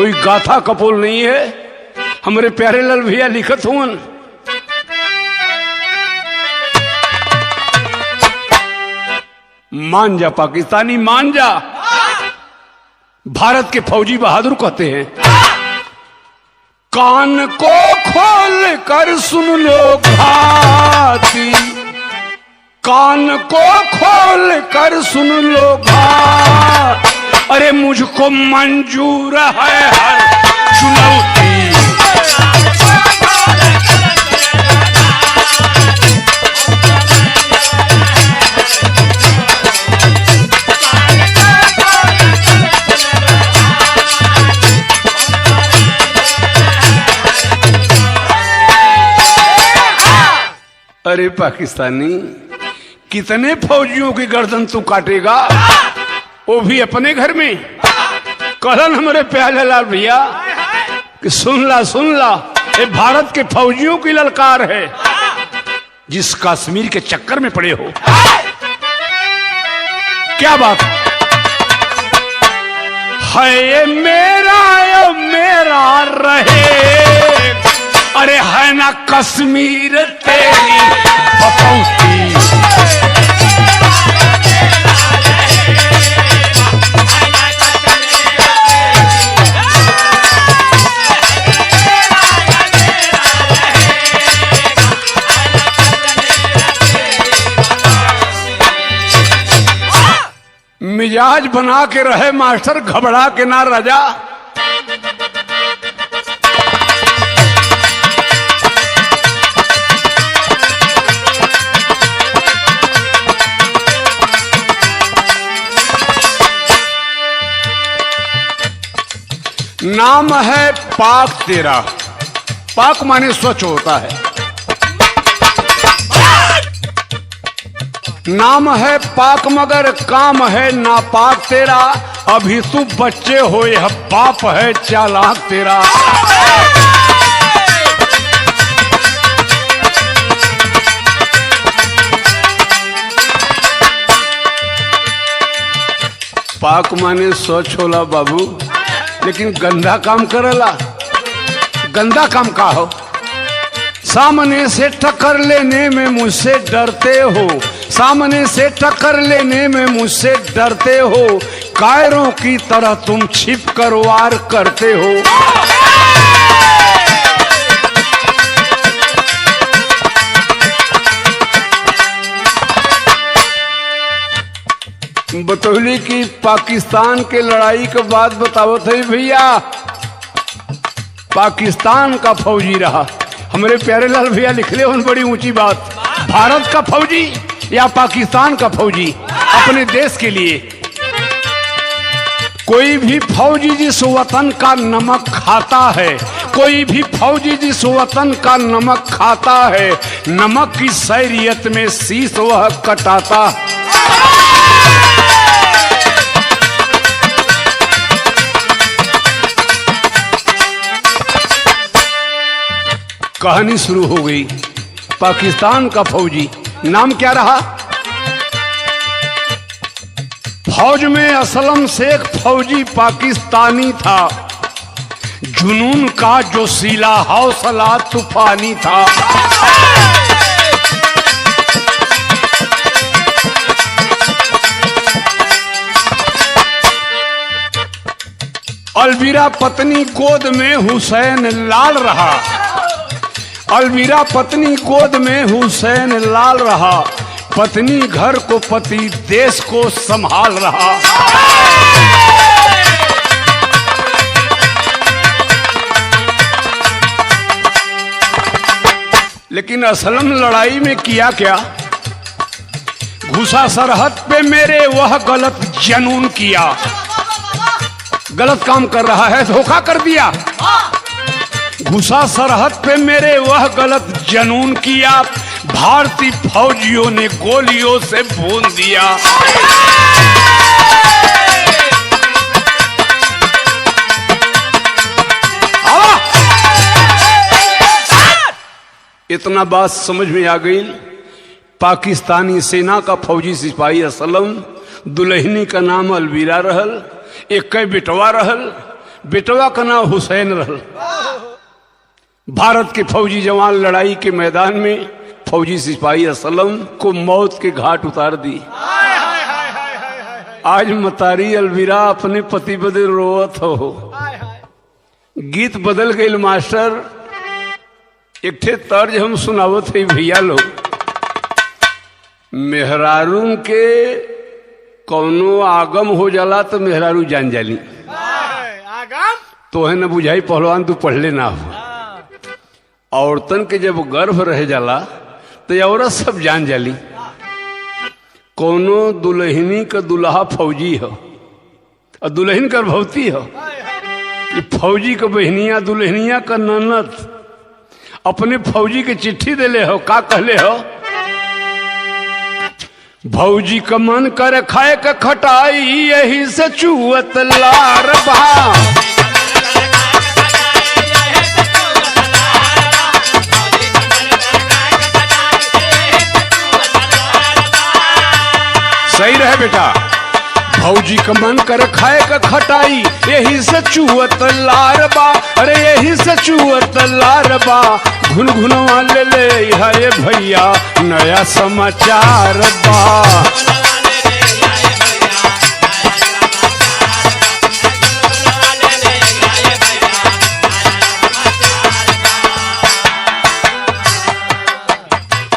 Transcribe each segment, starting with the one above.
कोई गाथा कपोल नहीं है। हमारे प्यारे लाल भैया लिखत हुआ, मान जा पाकिस्तानी मान जा, भारत के फौजी बहादुर कहते हैं। कान को खोल कर सुन लो घाती, कान को खोल कर सुन लो घात, अरे मुझको मंजूर है हर चुनौती। अरे पाकिस्तानी, कितने फौजियों की गर्दन तू काटेगा, वो भी अपने घर में। कहलन हमारे प्यारे लाल भैया कि सुन ला, ये भारत के फौजियों की ललकार है, जिस कश्मीर के चक्कर में पड़े हो। क्या बात है, ये मेरा रहे, अरे है ना कश्मीर तेरी बपौती। मिजाज बना के रहे मास्टर, घबरा के ना राजा। नाम है पाक तेरा, पाक माने स्वच्छ होता है। नाम है पाक मगर काम है नापाक तेरा, अभी तू बच्चे हो यह बाप है चालाक तेरा। पाक माने स्वच्छ होला बाबू, लेकिन गंदा काम करला। गंदा काम का हो, सामने से टक्कर लेने में मुझसे डरते हो, सामने से टक्कर लेने में मुझसे डरते हो, कायरों की तरह तुम छिप कर वार करते हो। बतौली की पाकिस्तान के लड़ाई के बाद बतावत है भैया, पाकिस्तान का फौजी रहा। हमारे प्यारे लाल भैया लिख ले उन बड़ी ऊंची बात, भारत का फौजी या पाकिस्तान का फौजी अपने देश के लिए। कोई भी फौजी जिस वतन का नमक खाता है, कोई भी फौजी जिस वतन का नमक खाता है, नमक की सैरियत में शीश वह कटाता। कहानी शुरू हो गई। पाकिस्तान का फौजी नाम क्या रहा? फौज में असलम शेख फौजी पाकिस्तानी था, जुनून का जो सीला हौसला तूफानी था। अलवीरा पत्नी गोद में हुसैन लाल रहा, अलवीरा पत्नी गोद में हुसैन लाल रहा, पत्नी घर को पति देश को संभाल रहा। लेकिन असलम लड़ाई में किया क्या? घुसा सरहद पे मेरे वह गलत जनून किया, गलत काम कर रहा है, धोखा कर दिया। घुसा सरहद पे मेरे वह गलत जनून किया, भारतीय फौजियों ने गोलियों से भून दिया। इतना बात समझ में आ गई। पाकिस्तानी सेना का फौजी सिपाही असलम, दुल्हनी का नाम अलवीरा रहल, एक बेटवा रहल। बेटवा का नाम हुसैन रहल। भारत के फौजी जवान लड़ाई के मैदान में फौजी सिपाही असलम को मौत के घाट उतार दी। आज मतारी अलविरा अपने पति बदे रोवत हो। गीत बदल गई मास्टर, एक ठे तर्ज हम सुनावत है भैया लोग। मेहरारू के कौनो आगम हो जाला तो मेहरारू जान जाली। तो है न बुझाई पहलवान तू पढ़ले ना हो। औरतन के जब गर्भ रह जाला तो औरत सब जान जाली। कोनो दुल्हनी का दुल्हा फौजी हो और दुल्हन गर्भवती हो। ये फौजी का बहनिया दुल्हनिया का ननद अपने फौजी के चिट्ठी देले हो। का कहले हो? भौजी का मन कर खाए का खटाई, यही से चुअत लार बहा। सही रहे बेटा। भौजी का मन कर खाए का खटाई, यही से चुअत लार बा। अरे यही से चुअत लार बा। घुन घुनवा ले ले हरे भैया नया समाचार बा।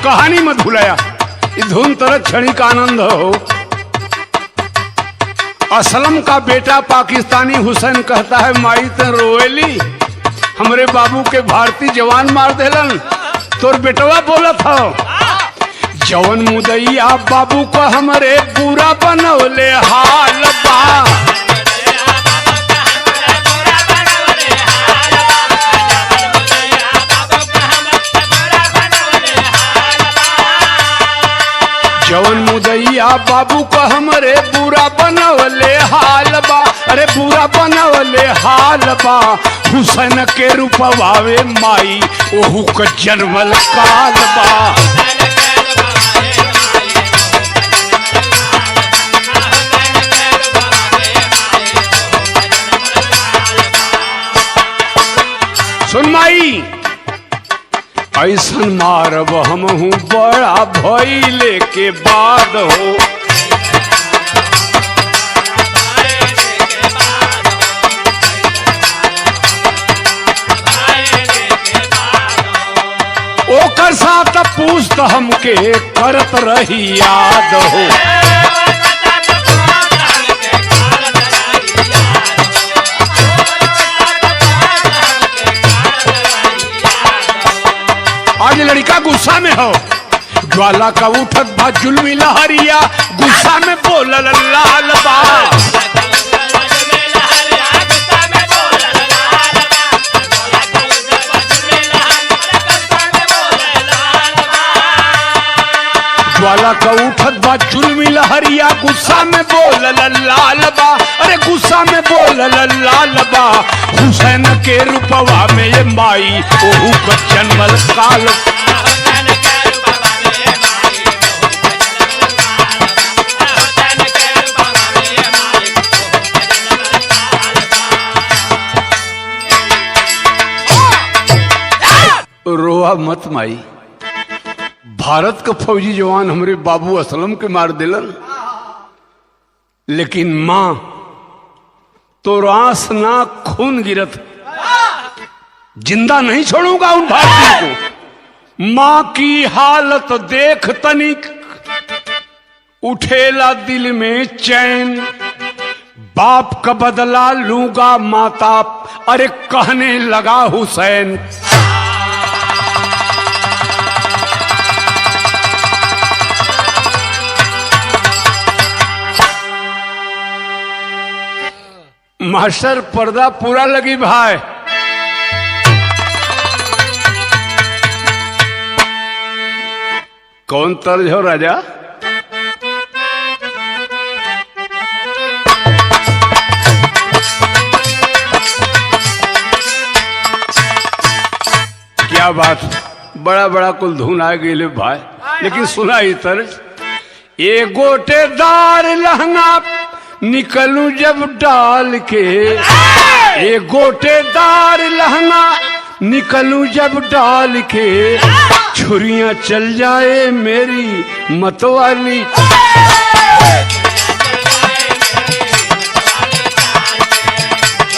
कहानी मत भुलाया, इस धुन तरह क्षणिक आनंद हो। असलम का बेटा पाकिस्तानी हुसैन कहता है, माई ते रोएली, हमरे बाबू के भारतीय जवान मार देलन। तोर बेटवा बोला था, जवन मुदैया बाबू को हमरे पूरा बनौले हाल बा। जवन मुदैया बाबू को हमरे पूरा बनवले हाल बा। अरे पूरा बनवले हाल बा। हुसैन के रूपवावे माई ओहू का जन्मल काल बा। सुन माई, ऐसन मारब हमहू बड़ा भइले के बाद हो। ओकर साथ पूछत हमके करत रही याद हो। आज लड़का गुस्सा में हो, ज्वाला का उठत बा जुल्मी लहरिया, गुस्सा में बोलल लाल बा। ज्वाला का उठत बा जुल्मी लहरिया, गुस्सा में बोलल लाल बा। अरे गुस्सा में बोलल लाल बा। हुसैन के रूपवा में ये माई ओहू का जन्मल काल। रोआ मत माई, भारत का फौजी जवान हमरे बाबू असलम के मार दिलन, लेकिन मां तो आंस ना खून गिरत, जिंदा नहीं छोड़ूंगा उन भारतीयों को। मां की हालत देख तनिक उठेला दिल में चैन, बाप का बदला लूंगा माता, अरे कहने लगा हुसैन। मास्टर पर्दा पूरा लगी भाई। कौन तर्ज हो राजा? क्या बात, बड़ा बड़ा कुल धुन आ गई भाई, लेकिन सुना ही तर्ज। ए गोटेदार लहंगा निकलूं जब डाल के, ये गोटेदार लहंगा निकलूं जब डाल के, छुरियां चल जाए मेरी मतवाली।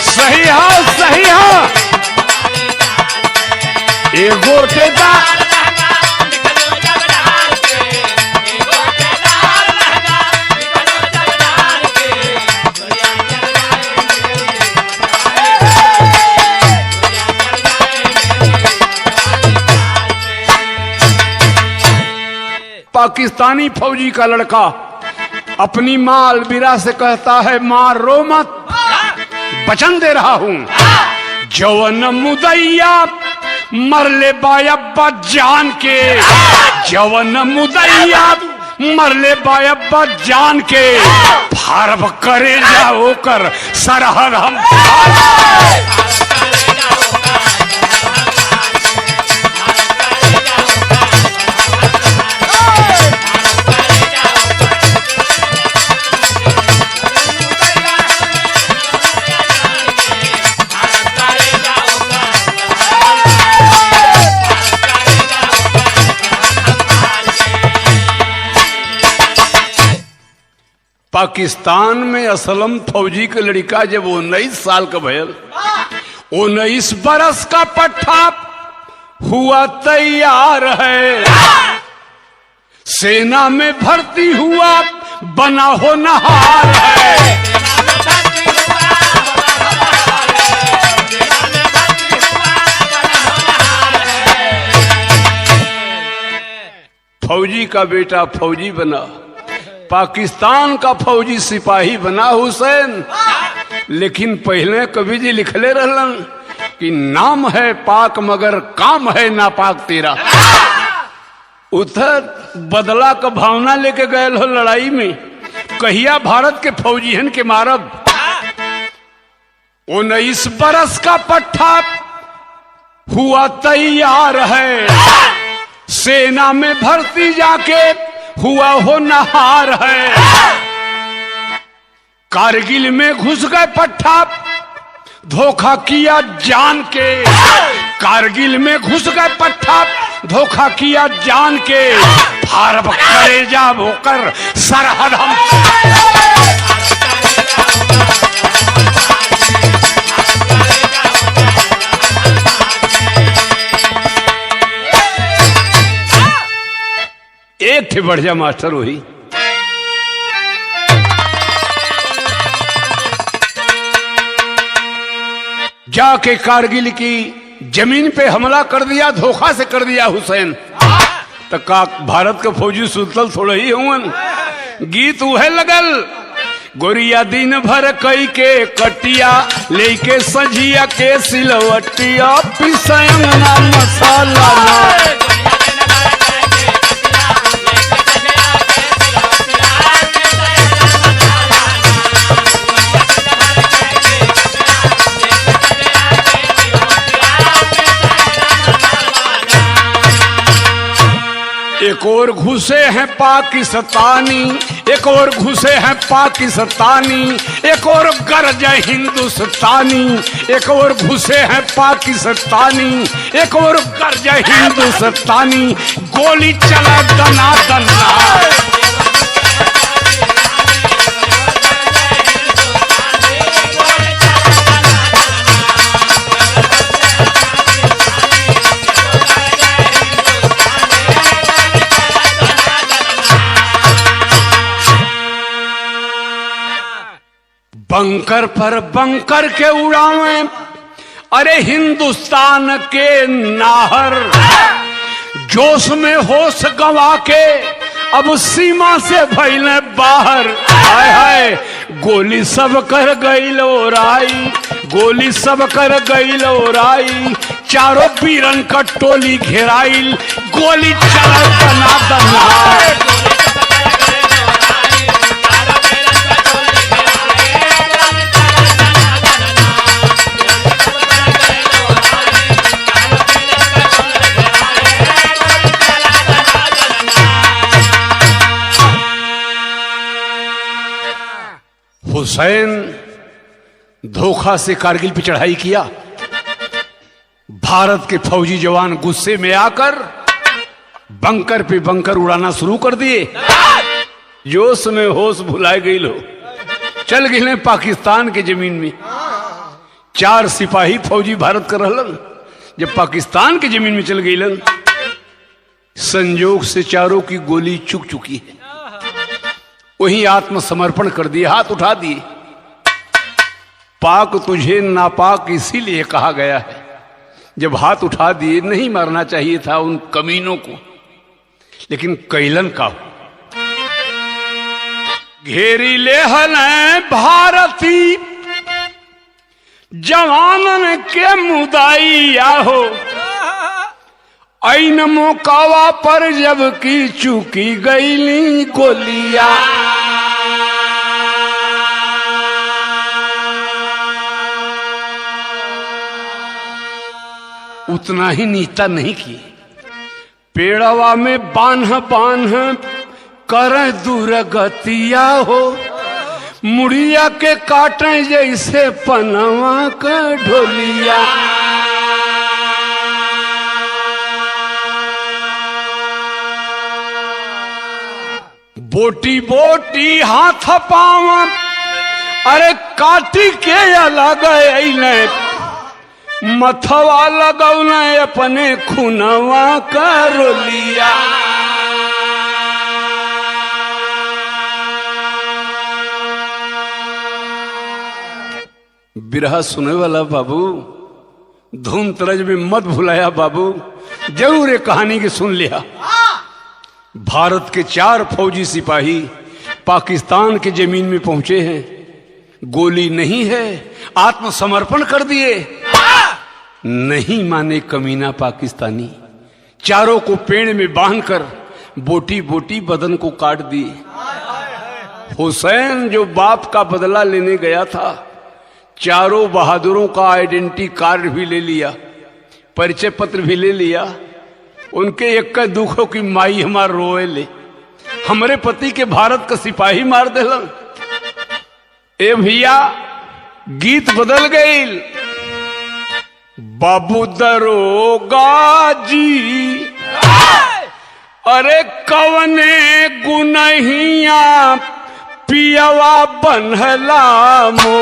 सही है, सही है। ये गोटेदार पाकिस्तानी फौजी का लड़का अपनी माँ अलविरा से कहता है, माँ रो मत, वचन दे रहा हूं। जवन मुदैया मरले बायब्बा जान के, जवन मुदैया मरले बायब्बा जान के, फारब करे जाओ कर सरहद हम। पाकिस्तान में असलम फौजी के लड़का जब 19 साल का भयल, 19 बरस का पट्टा हुआ तैयार है, सेना में भर्ती हुआ बना होनहार है। फौजी का बेटा फौजी बना, पाकिस्तान का फौजी सिपाही बना हुसैन। लेकिन पहले कवि जी लिखले रहलन कि नाम है पाक मगर काम है नापाक तेरा। उधर बदला का भावना लेके गए हो लड़ाई में, कहिया भारत के फौजीहन के मारब। 19 बरस का पट्टा हुआ तैयार है, सेना में भर्ती जाके हुआ होनहार है। कारगिल में घुस गए पट्टा, धोखा किया जान के, कारगिल में घुस गए पट्टा, धोखा किया जान के, फारब कलेजा होकर सरहद हम। एक थे बढ़िया मास्टर वही, जाके कारगिल की जमीन पे हमला कर दिया, धोखा से कर दिया हुसैन। तो का भारत के फौजी सुतल थोड़ा ही हुन। गीत उहे लगल, गोरिया दिन भर कई के कटिया, लेके सजिया के सिलवटिया, पिसंगना मसाला ना। एक और घुसे हैं पाकिस्तानी, एक और घुसे हैं पाकिस्तानी, एक और गरज हिंदुस्तानी, एक और घुसे हैं पाकिस्तानी, एक और गरज हिंदुस्तानी, गोली चला दना दना। बंकर पर बंकर के उड़ावे, अरे हिंदुस्तान के नाहर, जोश में होश गंवा के अब सीमा से भइले बाहर। हाय हाय, गोली सब कर गई ओराई, गोली सब कर गई ओराई, चारों वीरन का टोली घेराइल, गोली चला दना दना। हुसैन धोखा से कारगिल पे चढ़ाई किया। भारत के फौजी जवान गुस्से में आकर बंकर पे बंकर उड़ाना शुरू कर दिए। जोश में होश भुलाए गई लो, चल गए पाकिस्तान के जमीन में। 4 सिपाही फौजी भारत कर रहलन, जब पाकिस्तान के जमीन में चल गई, संजोग से चारों की गोली चुक चुकी है। वहीं आत्मसमर्पण कर दिए, हाथ उठा दिए। पाक तुझे नापाक इसीलिए कहा गया है। जब हाथ उठा दिए, नहीं मारना चाहिए था उन कमीनों को, लेकिन कैलन का घेरी ले हलें भारती जवानन के मुदाइया हो, ऐन मौकावा पर जब की चुकी गईली गोलियां। उतना ही नीचा नहीं किए, पेड़वा में बान्ह बान्ह कर दुर्गतिया हो, मुड़िया के काटे जैसे पनवा का ढोलिया। बोटी बोटी हाथ पाव अरे काटी के अलग अइले, मथवा लगौले अपने खुनवा का रोलिया। बिरहा सुने वाला बाबू, धूम तरज में मत भुलाया बाबू, जरूर एक कहानी की सुन लिया। भारत के 4 फौजी सिपाही पाकिस्तान के जमीन में पहुंचे हैं, गोली नहीं है, आत्मसमर्पण कर दिए। नहीं माने कमीना पाकिस्तानी, चारों को पेड़ में बांधकर बोटी बोटी बदन को काट दिए। हुसैन जो बाप का बदला लेने गया था, चारों बहादुरों का आइडेंटिटी कार्ड भी ले लिया, परिचय पत्र भी ले लिया। उनके एक का दुख हो कि माई हमार रोए ले, हमारे पति के भारत का सिपाही मार देलन। ए भैया गीत बदल गई। बाबू दरोगा जी अरे कवने गुनहिया पियवा बनहला मो,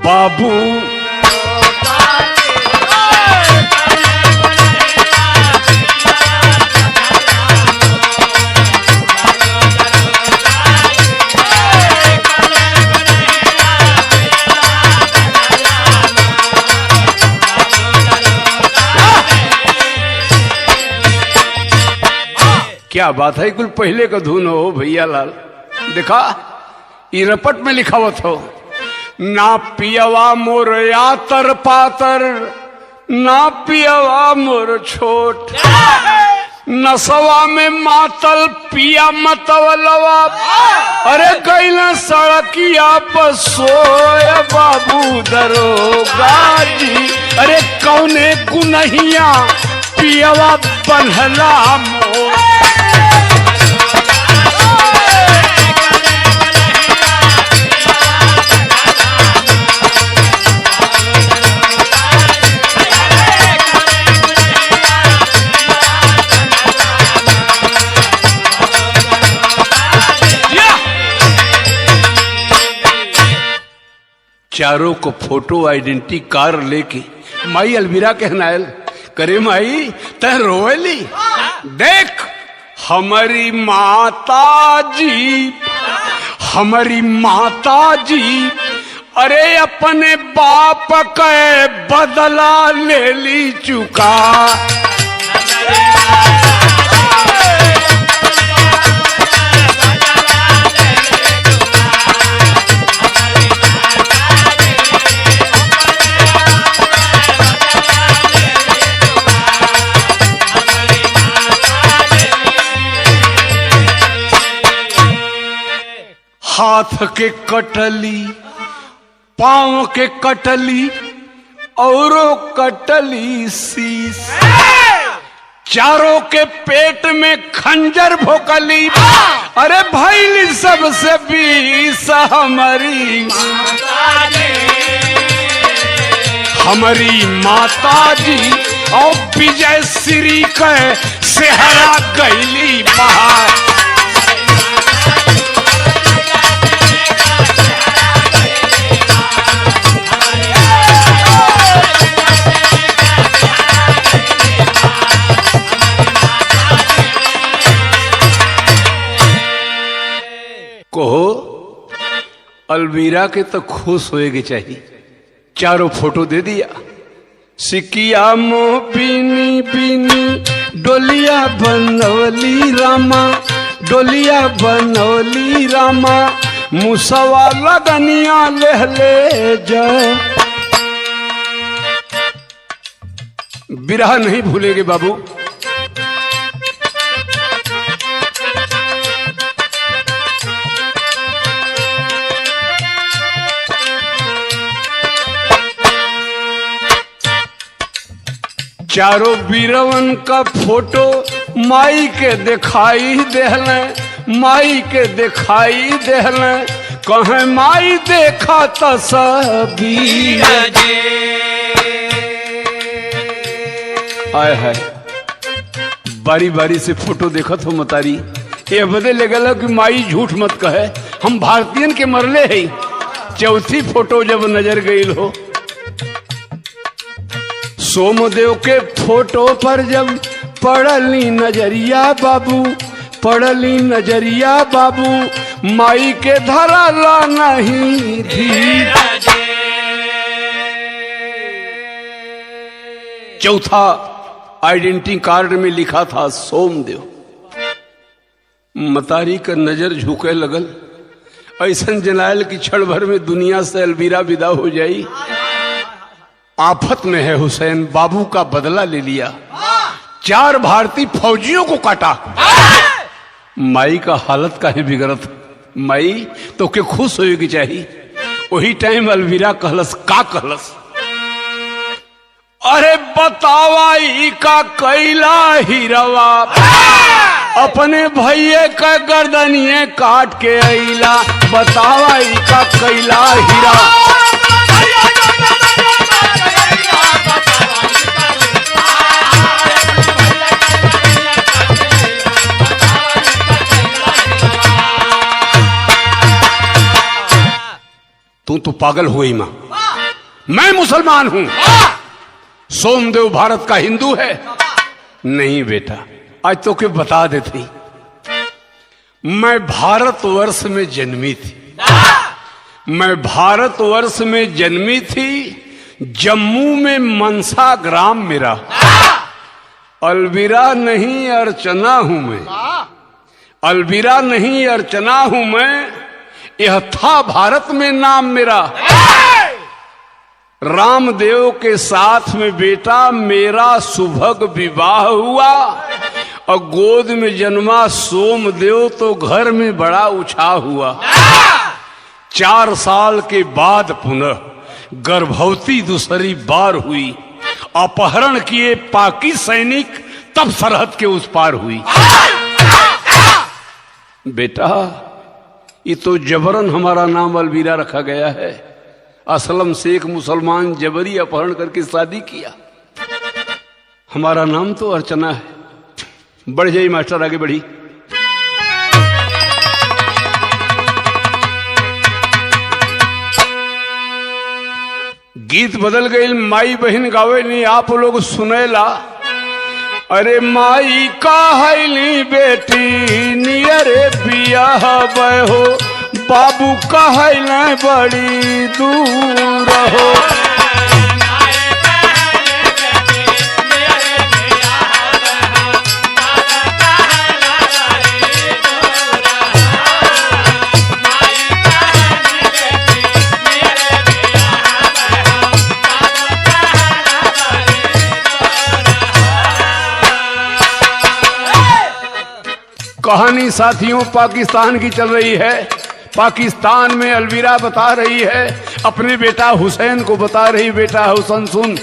बाबू क्या बात है, कुल पहले का धुन हो भैया लाल। देखा ये रपट में लिखावत हो, ना पियवा मोर यातर पातर, ना पियवा मोर छोट, नसवा में मातल पिया मतवलवा, अरे कैला सड़किया पर सोया बाबू दरोगा जी, अरे कौने गुनहिया पियवा बनहला मोर। चारों को फोटो आइडेंटिटी कार्ड लेके माई अलमीरा के हनायल करे, माई तह रोएली, देख हमारी माता जी, हमारी माता जी अरे अपने बाप के बदला ले ली चुका। हाथ के कटली, पांव के कटली, औरों कटली शीश, चारों के पेट में खंजर भोकली, अरे भैली सबसे बीस हमारी माता जी। हमारी माता जी और विजय श्री के सेहरा गईली बाहर। कहो अलवीरा के तो खुश होएगे चाहिए। चारों फोटो दे दिया। सिकिया मो बीनी बीनी डोलिया बनवली रामा, डोलिया बनवली रामा, मुसवा लगनिया ले जा। बिरहा नहीं भूलेगे बाबू। चारों बीरवन का फोटो माई के दिखाई देहले, माई के दिखाई देहले, कहे माई देखा तस्वीर। आय है बारी बारी से फोटो देखत हो मतारी। ये बदे लगल कि माई झूठ मत कहे, हम भारतीयन के मरले है। चौथी फोटो जब नजर गई हो सोमदेव के फोटो पर जब पड़ली नजरिया बाबू, पड़ली नजरिया बाबू, माई के धराला नहीं धीर। चौथा आइडेंटिटी कार्ड में लिखा था सोमदेव। मतारी का नजर झुके लगल। ऐसन जनायल की क्षण भर में दुनिया से अलवीरा विदा हो जाई। आफत में है हुसैन, बाबू का बदला ले लिया। 4 भारतीय फौजियों को काटा। माई का हालत का ही बिगड़त। माई तो के खुश होगी चाहिए। वही टाइम अलवीरा कहलस, का कहलस? अरे बतावाई का कैला हीरवा, अपने भैये का गर्दनिए काट के अइला। बतावाई का कैला हीरा। तू तो पागल हुई मां, मैं मुसलमान हूं। सोमदेव भारत का हिंदू है। नहीं बेटा, आज तो के बता देती। मैं भारतवर्ष में जन्मी थी। मैं भारतवर्ष में जन्मी थी। जम्मू में मनसा ग्राम मेरा। अलवीरा नहीं अर्चना हूं मैं। अलवीरा नहीं अर्चना हूं मैं। यह था भारत में नाम मेरा। रामदेव के साथ में बेटा मेरा सुभग विवाह हुआ और गोद में जन्मा सोमदेव तो घर में बड़ा उछाह हुआ। 4 साल के बाद पुनः गर्भवती दूसरी बार हुई। अपहरण किए पाकी सैनिक तब सरहद के उस पार हुई। बेटा ये तो जबरन हमारा नाम अलवीरा रखा गया है। असलम से एक मुसलमान जबरी अपहरण करके शादी किया। हमारा नाम तो अर्चना है। बढ़ जाइए मास्टर, आगे बढ़ी। गीत बदल गई। माई बहन गावे नहीं, आप लोग सुनेला। अरे माई का हैली बेटी नियरे बियाह हो, बाबू का हैल बड़ी दूर हो। कहानी साथियों पाकिस्तान की चल रही है। पाकिस्तान में अलवीरा बता रही है, अपने बेटा हुसैन को बता रही, बेटा हुसैन सुन,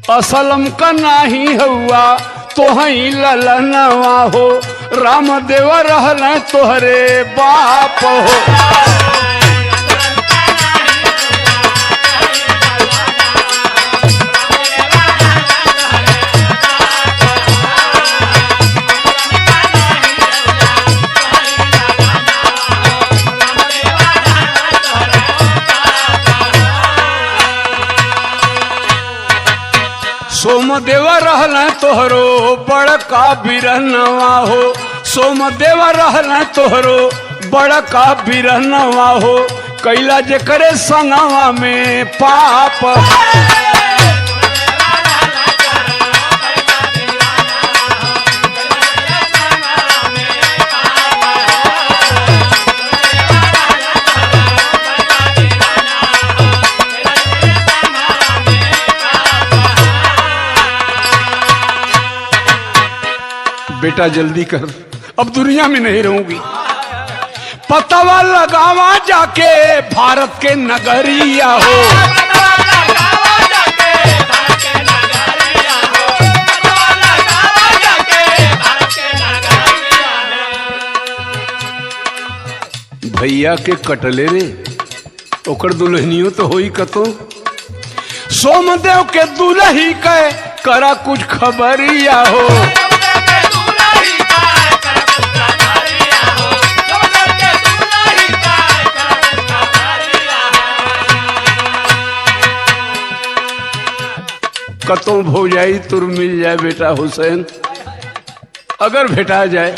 असलम का नाही हुआ तो ही ललनवा हो, रामदेव रहल तोहरे बाप हो। सोमदेवा रहल तोहरो बड़का बिरहनवा हो, सोमदेवा रहल तोहरो बड़का बिरहनवा हो, कैला जे करे संगवा में पाप। बेटा जल्दी कर, अब दुनिया में नहीं रहूंगी। पतावा लगावा जाके भारत के नगरिया हो, भैया के कटले रे ओकर दुल्हनियो तो होई कतो। सोमदेव के दुल्ही के करा कुछ खबरिया हो, कतों हो जाई तुर मिल जाए बेटा हुसैन, अगर भेटा जाए।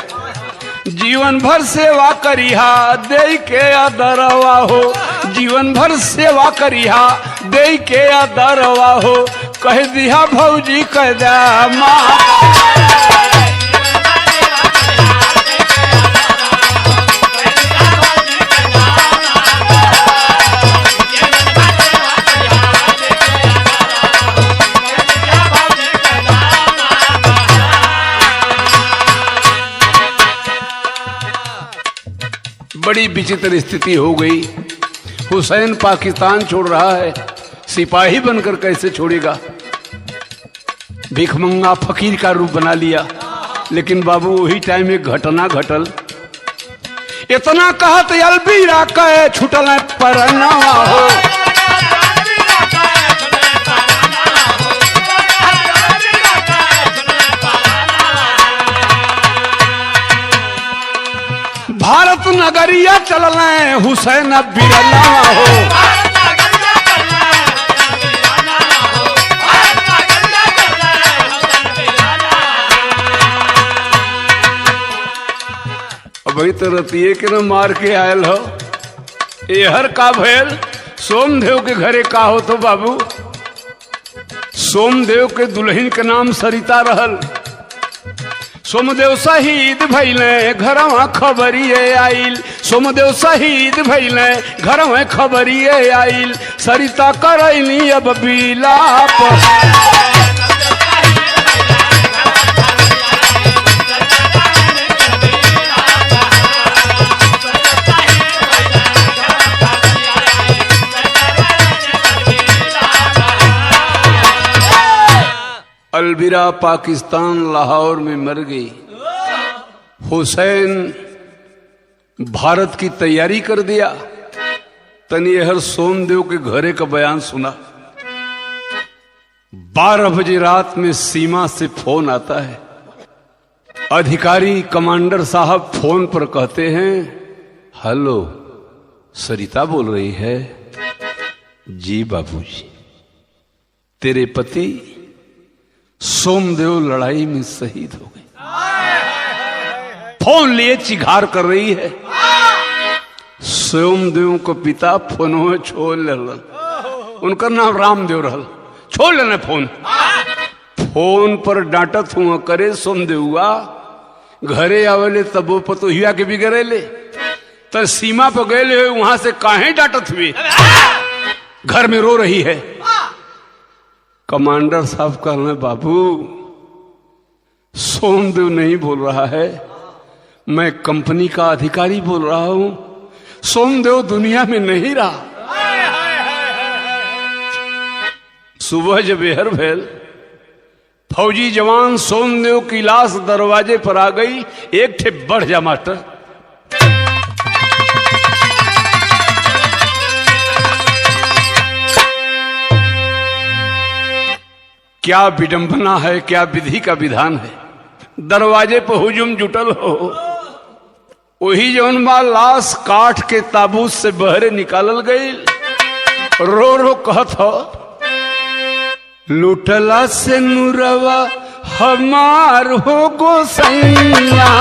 जीवन भर सेवा करिहा दे के आदरवा हो, जीवन भर सेवा करिहा दे के आदरवा हो, कह दिया भौजी कह दा माँ। बड़ी विचित्र स्थिति हो गई। हुसैन पाकिस्तान छोड़ रहा है, सिपाही बनकर कैसे छोड़ेगा? भिखमंगा फकीर का रूप बना लिया। लेकिन बाबू वही टाइम एक घटना घटल, इतना कहत अलबीरा कहे छुटल परनवा हो, भारत नगरिया चल हुसैन बिरहनवा हो। अभी तो रतिये के न मार के आयल हो, एहर का भयल सोमदेव के घरे का हो तो बाबू? सोमदेव के दुल्हन के नाम सरिता रहल। सोमदेव शहीद भइले घरवा खबरिए आइल, सोमदेव शहीद भइले घरवा खबरिए आइल, सरिता करैली अब बिलाप। अलविरा पाकिस्तान लाहौर में मर गई। हुसैन भारत की तैयारी कर दिया। तनी हर सोमदेव के घरे का बयान सुना। 12 बजे रात में सीमा से फोन आता है। अधिकारी कमांडर साहब फोन पर कहते हैं, हेलो सरिता बोल रही है? जी बाबूजी, तेरे पति सोमदेव लड़ाई में शहीद हो गए। फोन लिए चिघार कर रही है। सोमदेव को पिता फोन छोड़ ले, उनका नाम रामदेव रहल, छोड़ लेना फोन। फोन पर डांटत हुआ करे सोमदेवा, घरे आवेले तबो पतोहिया के बिगड़े ले, तो सीमा पर गए वहां से काहे डांटत हुए? घर में रो रही है। कमांडर साहब कहने, बाबू सोमदेव नहीं बोल रहा है, मैं कंपनी का अधिकारी बोल रहा हूं। सोमदेव दुनिया में नहीं रहा। सुबह जब एहर भेल, फौजी जवान सोमदेव की लाश दरवाजे पर आ गई। एक ठे बढ़ जा मास्टर। क्या विडंबना है, क्या विधि का विधान है। दरवाजे पर हुजूम जुटल हो, वही जौन बा लाश काठ के ताबूत से बहरे निकालल गई। रो रो कहत हो, लूटला से नुरवा हमार हो गोसैया।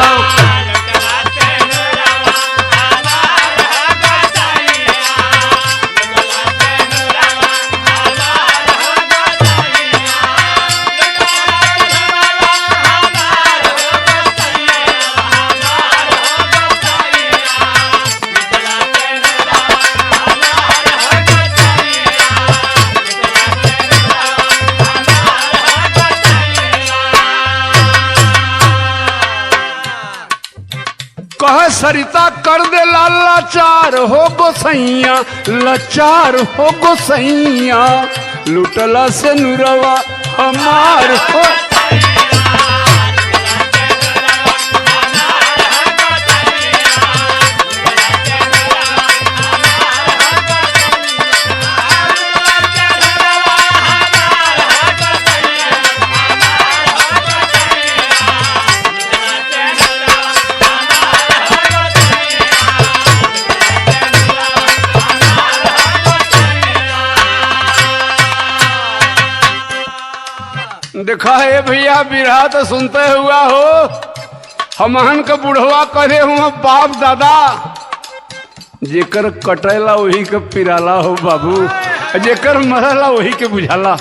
कह सरिता कर दे लाचार हो गोसैया, लाचार हो गोसैया। लुटला से नुरवा हमार हो। देखा है भैया बिरहा तो सुनते हुआ हो। हमहन का बुढ़वा करे हुआ बाप दादा, जेकर कटेला वही के पिराला हो बाबू, जेकर मरला वही के बुझाला।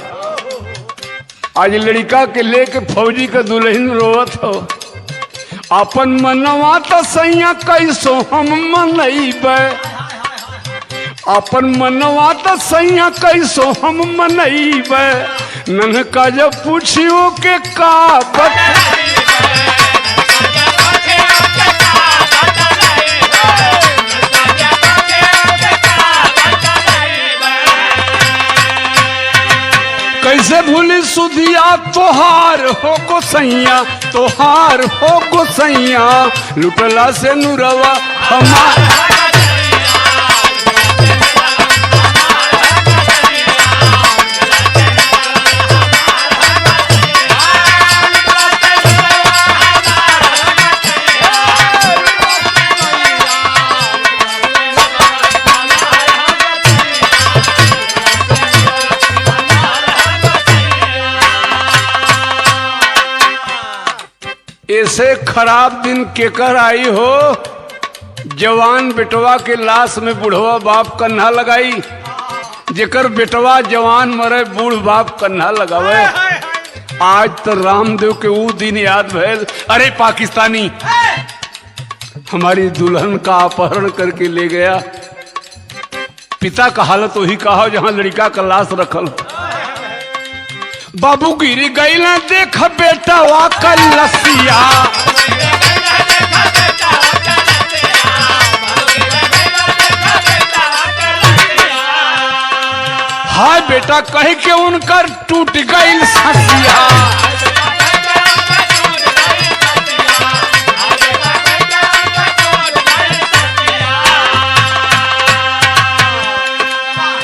आज लड़का के लेके फौजी के दुल्हन रोवत हो। अपन मनवा तो सैया कैसो हम मनैबे, अपन मनवा तो सैया कैसो हम मनैबे। ननका जब पूछियो के का कैसे भूली सुधिया तोहार हो गोसैया, तोहार हो गोसैया। लुटला से नुरवा हमार। ऐसे खराब दिन केकर आई हो। जवान बेटवा के लाश में बुढ़वा बाप कन्हा लगाई, जेकर बेटवा जवान मरे बूढ़ बाप कन्हा लगावे। आज तो रामदेव के वो दिन याद भैल। अरे पाकिस्तानी हमारी दुल्हन का अपहरण करके ले गया। पिता का हालत वही कहा जहां लड़का का लाश रखल। बाबू गिरी गई ना देख बेटा वा कलसिया। हाय बेटा कह के उनकर टूट गई ससिया।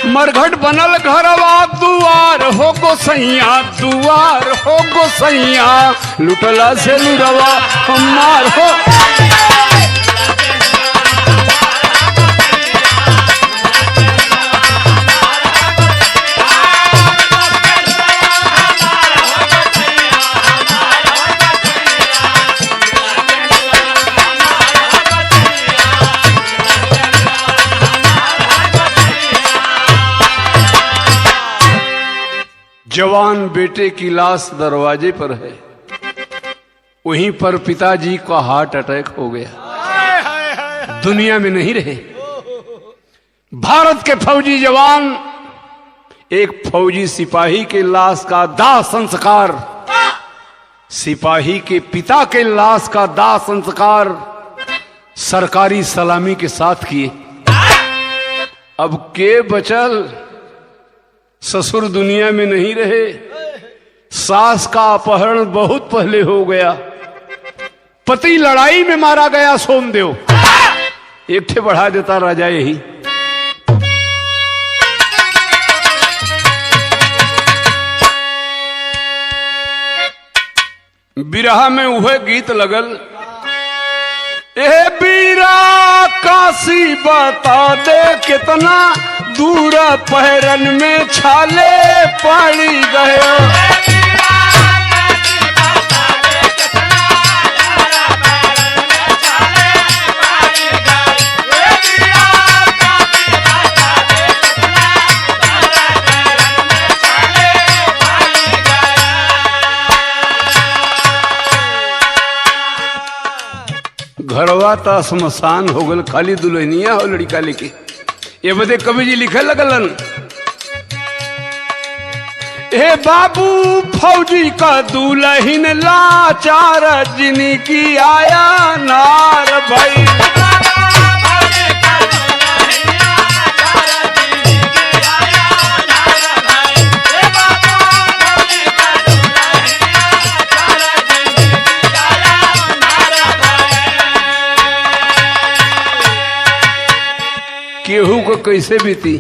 मरघट बनल घरवा दुआर हो गोसैया, दुआर हो गोसैया। लुटला से नुरवा हमार हो। जवान बेटे की लाश दरवाजे पर है। वहीं पर पिताजी का हार्ट अटैक हो गया, दुनिया में नहीं रहे। भारत के फौजी जवान एक फौजी सिपाही के लाश का दाह संस्कार, सिपाही के पिता के लाश का दाह संस्कार सरकारी सलामी के साथ किए। अब के बचल? ससुर दुनिया में नहीं रहे। सास का अपहरण बहुत पहले हो गया। पति लड़ाई में मारा गया सोमदेव। एक ठे बढ़ा देता राजा यही। बिरहा में वह गीत लगल, ए बीरा काशी बता दे कितना दूर पहरन में छाले पड़ी गयो। घरवा ता शमशान हो गल, खाली दुल्हनिया हो लड़का लेके। ये बदे कवि जी लिखे लगलन, हे बाबू फौजी का दुल्हन लाचार जिनकी आया नार भाई। केहू को कैसे बीती,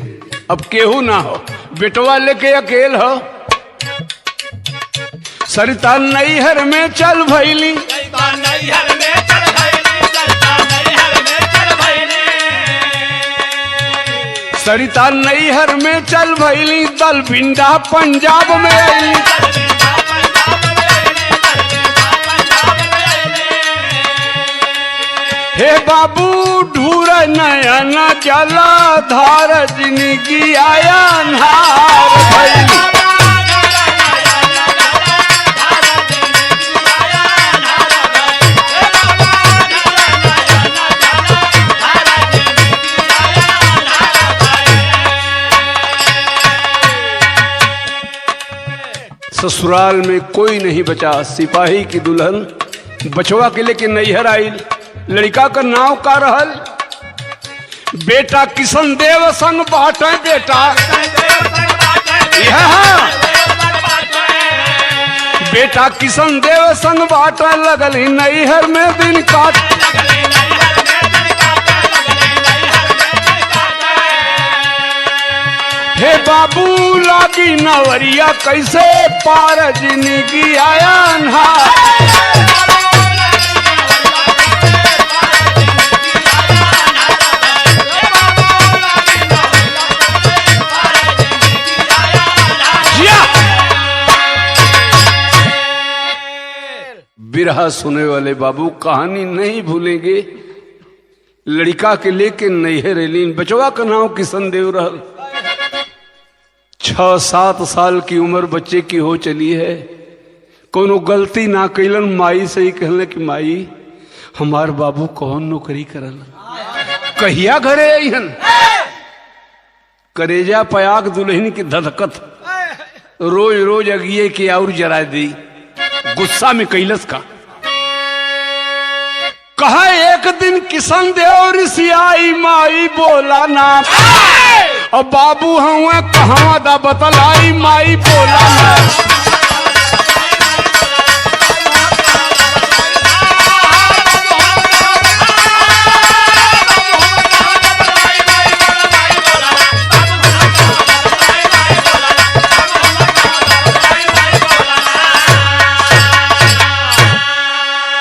अब केहू ना हो, बेटवा लेके अकेल हो। सरिता नैहर में चल भैली, सरिता नैहर में चल भैली, दल भिंडा पंजाब में आईली। हे बाबू ढूर नयन जला धार जिनकी आया नार भैली। ससुराल में कोई नहीं बचा, सिपाही की दुल्हन बचवा के लेके नैहर आई। लड़का का नाव का रहल, बेटा किशन देव संग बाटे बेटा, बेटा किशन देव संग बाटे लगल नैहर में दिन काट। हे बाबू लागी नवरिया कैसे पार जिनकी आया अन्हार। बिरहा सुने वाले बाबू कहानी नहीं भूलेंगे। लड़का के लेके नैहर एलीन, बचवा का नाम किशन देव रहल। 6-7 साल की उम्र बच्चे की हो चली है, कोनो गलती ना कैलन। माई से ही कहले कि माई हमार बाबू कौन नौकरी करल, कहिया घरे अइहन। करेजा पयाक दुल्हन की धधकत, रोज रोज अगिए के और जरा दी। गुस्सा में कैलस का कहा, एक दिन किशन देव ऋषियाई माई बोला ना, और बाबू हुआ कहाँ दा बतलाई माई बोला ना।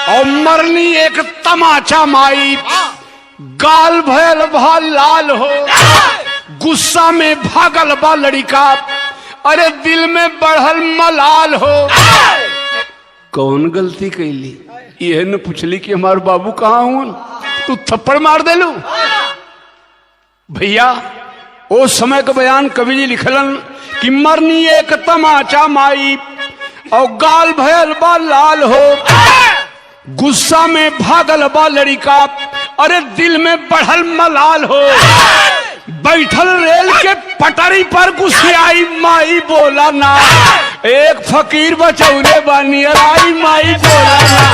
और मरनी एक तमाचा माई, गाल भयल भा लाल हो, गुस्सा में भागल बा लड़का, अरे दिल में बढ़ल मलाल हो। कौन गलती कैली, यह न पूछली कि हमारे बाबू कहाँ हुआ, तू थप्पड़ मार देलू। भैया ओ समय का बयान कवि जी लिखलन कि मरनी एक तमाचा माई, और गाल भयल बा लाल हो, गुस्सा में भागल बा लड़का, अरे दिल में बढ़ल मलाल हो। बैठल रेल के पटरी पर गुस्सियाई माई बोला ना, एक फकीर बचौले बानी आई माई बोला ना।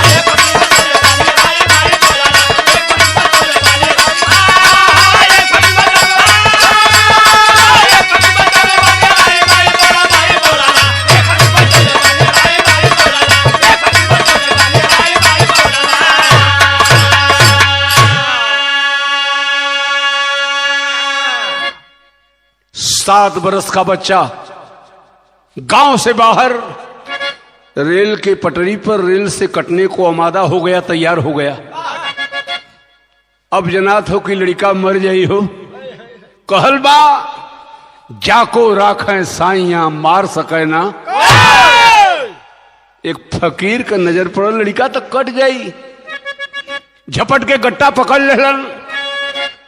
सात बरस का बच्चा गांव से बाहर रेल के पटरी पर रेल से कटने को आमादा हो गया, तैयार हो गया। अब जनात हो कि लड़का मर जाई हो, कहल बा जाको राखें साइया मार सके ना। एक फकीर का नजर पड़ल, लड़का तो कट जाई, झपट के गट्टा पकड़ लेलन।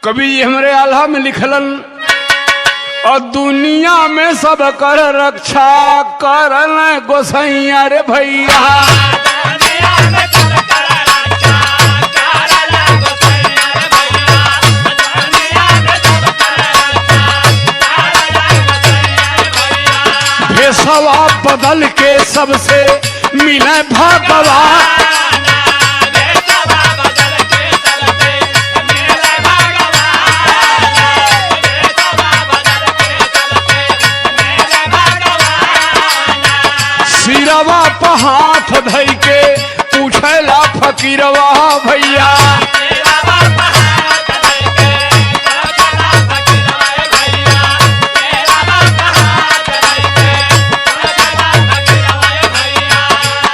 कभी ये हमारे आल्हा में लिखलन, और दुनिया में सब कर रक्षा करन गोसैया रे भैया। भेषवा बदल के सबसे मिले भगवान। सिरवा पे हाथ धई के पूछला फकीरवा भैया।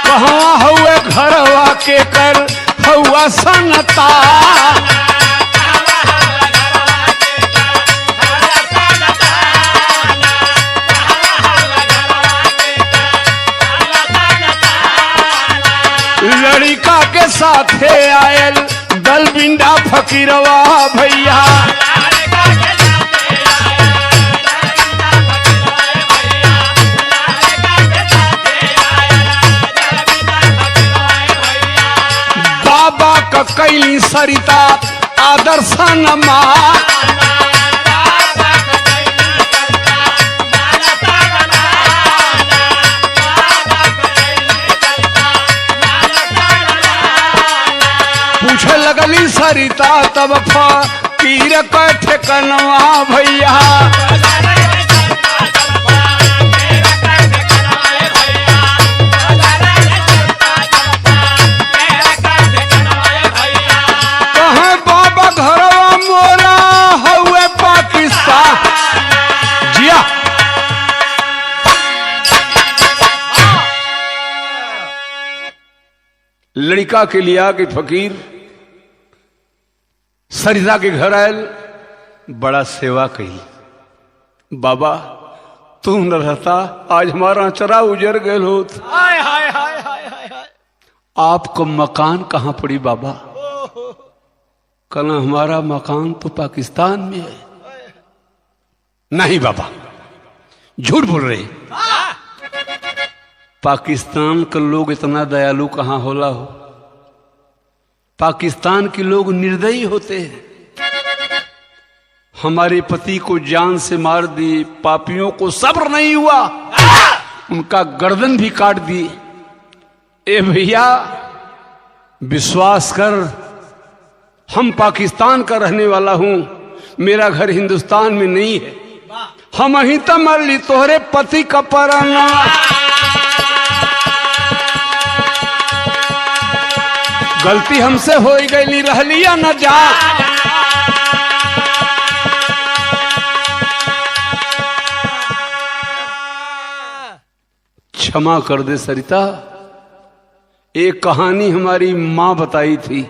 कहाँ हुए घरवा के कर हुआ सनता। लड़का के साथे आयल दल बिंडा फकीरवा भैया। बाबा का कैली सरिता आदर्शन माँ। पूछे लगली सरिता तब फकीर का ठेकनवा भैया। कहे बाबा घरवा मोरा हुए पाकिस्तान जिया। लड़का के लिया कि फकीर सरिता के घर आयल, बड़ा सेवा कही। बाबा तू न रहता आज हमारा चरा उजर गए होत। आपका मकान कहाँ पड़ी बाबा? कहना हमारा मकान तो पाकिस्तान में है। नहीं बाबा झूठ बोल रहे। पाकिस्तान के लोग इतना दयालु कहाँ होला हो। पाकिस्तान के लोग निर्दयी होते हैं। हमारे पति को जान से मार दी, पापियों को सब्र नहीं हुआ, उनका गर्दन भी काट दी। ए भैया विश्वास कर, हम पाकिस्तान का रहने वाला हूं, मेरा घर हिंदुस्तान में नहीं है। हम ही तो मर ली तोहरे पति का पराना। गलती हमसे हो गई, रह लिया न जा। क्षमा कर दे सरिता। एक कहानी हमारी माँ बताई थी।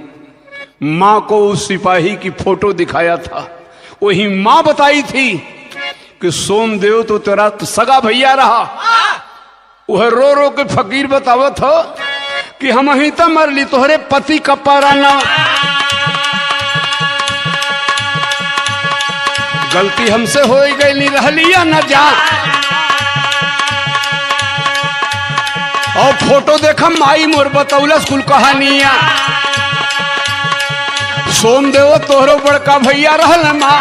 माँ को उस सिपाही की फोटो दिखाया था, वही माँ बताई थी कि सोमदेव तो तेरा सगा भैया रहा। वह रो रो के फकीर बतावत हो कि हम ही तो मर ली तोहरे पति का पराना। गलती हमसे हो गई, रह लिया न जा। और फोटो देखा माई मोर बतौलस कुल कहानिया। सोमदेव तोहरो बड़का भैया रहल माँ।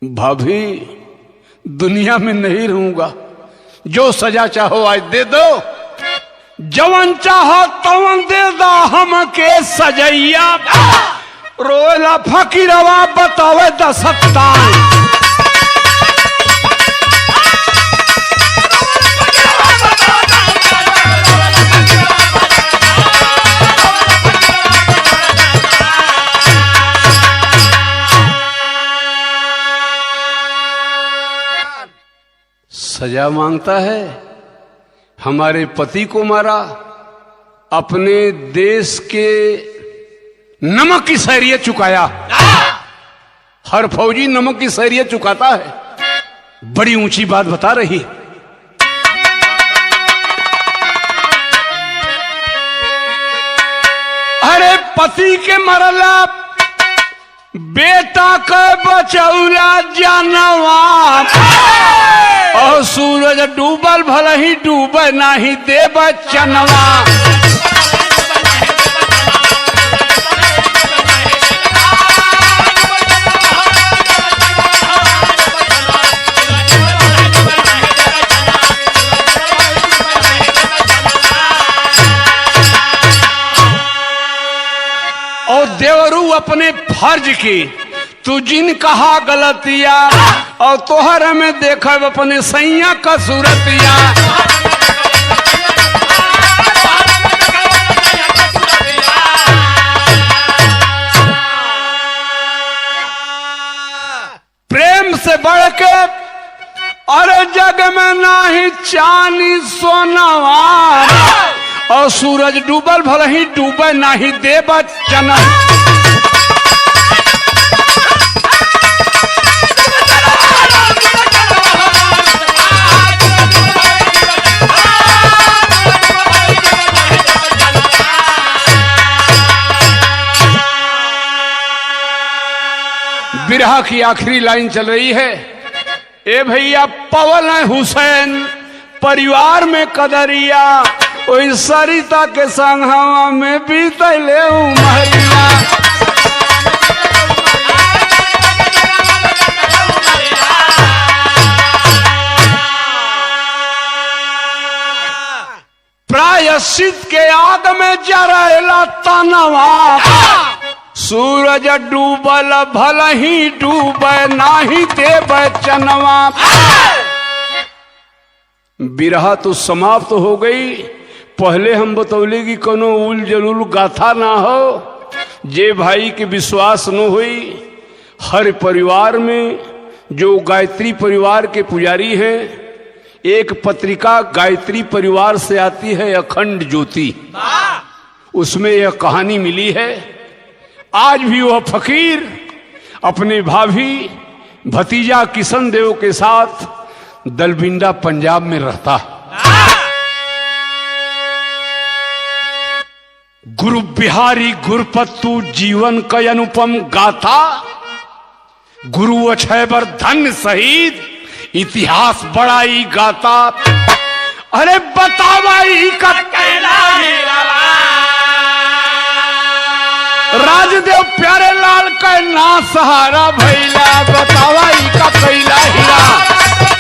भाभी दुनिया में नहीं रहूंगा, जो सजा चाहो आज दे दो, जवन चाहो तवन दे दो हमके सजैया। रोला फकीरवा बतावे दसत्ता। सजा मांगता है, हमारे पति को मारा, अपने देश के नमक की सहरियत चुकाया। हर फौजी नमक की सहरियत चुकाता है। बड़ी ऊंची बात बता रही। अरे पति के मरला बेटा के बचौला जानवा, और सूरज डूबल भले ही डूबे नाही देव चनवा। और देवरू अपने फर्ज की तू जिन कहा गलतिया, और तोहर में देखब अपने सैया का सूरतिया। प्रेम से बढ़ के अरे जग में नाही चांदी सोनावा, और सूरज डूबल भले ही डूबे नाही देव चना। बिरहा की आखिरी लाइन चल रही है। ए भैया पवन हुसैन परिवार में कदरिया, ओई सरिता के संगवा में बीतले उमरिया। प्रायश्चित के आग में जरेला तनवा, सूरज डूबल भल ही डूबे नाही देव चनवा। बिरहा तो समाप्त हो गई। पहले हम बतौले कि कोनो उल जलूल गाथा ना हो, जे भाई के विश्वास न हुई। हर परिवार में जो गायत्री परिवार के पुजारी हैं, एक पत्रिका गायत्री परिवार से आती है अखंड ज्योति, उसमें यह कहानी मिली है। आज भी वह फकीर अपने भाभी भतीजा किशन देव के साथ दलबिंडा पंजाब में रहता। गुरु बिहारी गुरपत्तु जीवन का अनुपम गाथा, गुरु अक्षयवर धन सहित इतिहास बड़ाई गाता। अरे बतावाई का राजदेव प्यारे लाल का ना सहारा भैला, बतावाई का कैला हीरा।